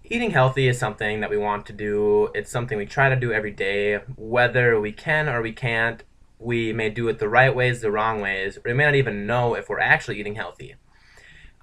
Eating healthy is something that we want to do. It's something we try to do every day. Whether we can or we can't, we may do it the right ways, the wrong ways, or we may not even know if we're actually eating healthy.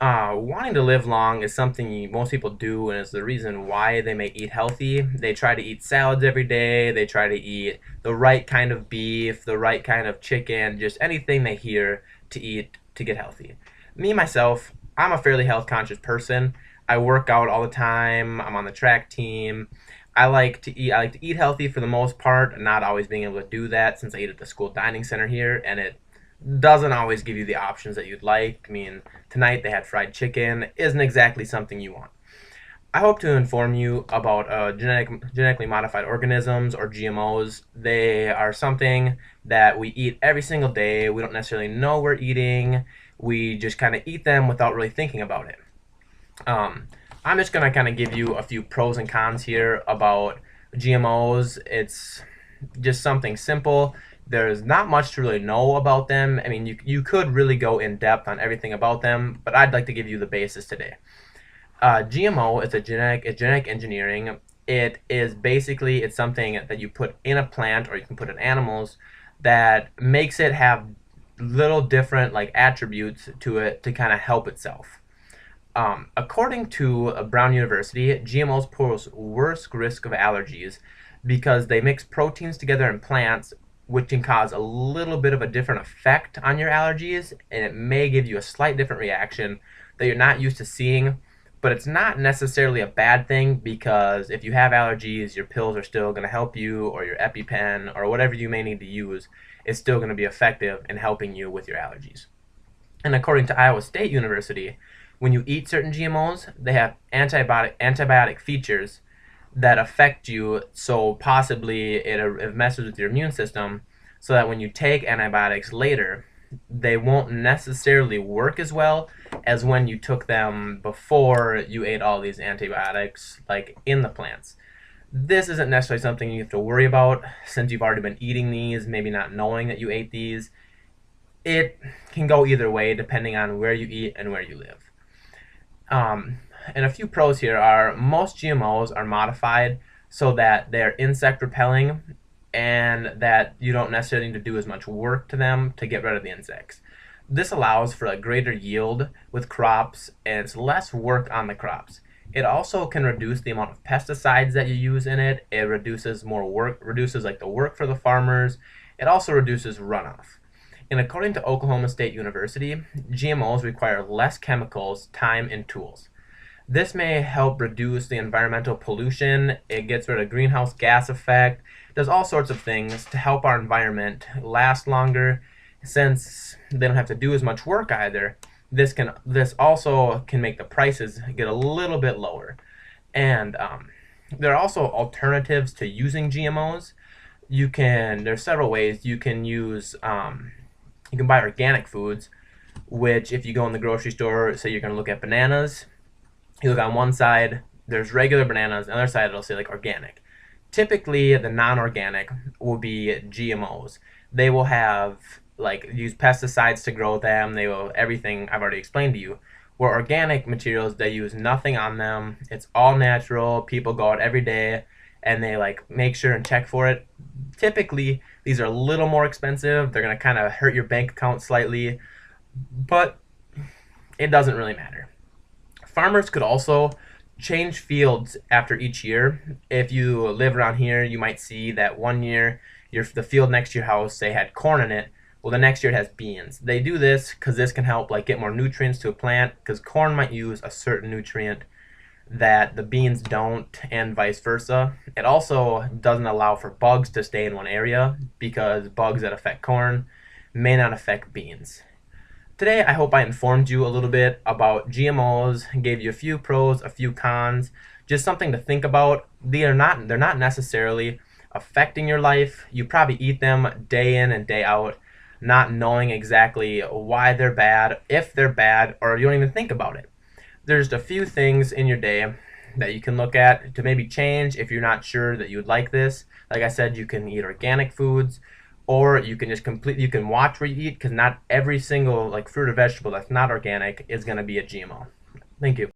Wanting to live long is something most people do, and is the reason why they may eat healthy. They try to eat salads every day. They try to eat the right kind of beef, the right kind of chicken, just anything they hear to eat to get healthy. Me, myself, I'm a fairly health conscious person. I work out all the time. I'm on the track team. I like to eat healthy for the most part, not always being able to do that since I eat at the school dining center here, and it doesn't always give you the options that you'd like. I mean, tonight they had fried chicken, isn't exactly something you want. I hope to inform you about genetically modified organisms, or GMOs. They are something that we eat every single day. We don't necessarily know we're eating. We just kind of eat them without really thinking about it. Um, I'm just going to kind of give you a few pros and cons here about GMOs. It's just something simple. There's not much to really know about them. I mean, you could really go in depth on everything about them, but I'd like to give you the basis today. GMO is genetic engineering. It's something that you put in a plant, or you can put in animals, that makes it have little different like attributes to it to kind of help itself. According to Brown University, GMOs pose worse risk of allergies because they mix proteins together in plants, which can cause a little bit of a different effect on your allergies, and it may give you a slight different reaction that you're not used to seeing. But it's not necessarily a bad thing, because if you have allergies, your pills are still going to help you, or your EpiPen, or whatever you may need to use, is still going to be effective in helping you with your allergies. And according to Iowa State University, when you eat certain GMOs, they have antibiotic features that affect you, so possibly it messes with your immune system, so that when you take antibiotics later, they won't necessarily work as well as when you took them before you ate all these antibiotics, like in the plants. This isn't necessarily something you have to worry about since you've already been eating these, maybe not knowing that you ate these. It can go either way depending on where you eat and where you live. Um, and a few pros here are most GMOs are modified so that they're insect repelling, and that you don't necessarily need to do as much work to them to get rid of the insects. This allows for a greater yield with crops, and it's less work on the crops. It also can reduce the amount of pesticides that you use in it. It reduces like the work for the farmers. It also reduces runoff. And according to Oklahoma State University, GMOs require less chemicals, time, and tools. This may help reduce the environmental pollution. It gets rid of greenhouse gas effect. Does all sorts of things to help our environment last longer, since they don't have to do as much work either. This also can make the prices get a little bit lower. And there are also alternatives to using GMOs. There's several ways you can use. You can buy organic foods, which if you go in the grocery store, say you're going to look at bananas, you look on one side, there's regular bananas, on the other side it'll say like organic. Typically, the non-organic will be GMOs. They will have like use pesticides to grow them. They will everything I've already explained to you. Where organic materials, they use nothing on them. It's all natural. People go out every day and they like make sure and check for it. Typically, these are a little more expensive. They're gonna kind of hurt your bank account slightly, but it doesn't really matter. Farmers could also change fields after each year. If you live around here, you might see that one year the field next to your house, say, had corn in it. Well, the next year it has beans. They do this because this can help like get more nutrients to a plant, because corn might use a certain nutrient that the beans don't, and vice versa. It also doesn't allow for bugs to stay in one area, because bugs that affect corn may not affect beans. Today, I hope I informed you a little bit about GMOs, gave you a few pros, a few cons, just something to think about. They're not necessarily affecting your life. You probably eat them day in and day out, not knowing exactly why they're bad, if they're bad, or you don't even think about it. There's just a few things in your day that you can look at to maybe change if you're not sure that you would like this. Like I said, you can eat organic foods, or you can you can watch where you eat, because not every single like fruit or vegetable that's not organic is going to be a GMO. Thank you.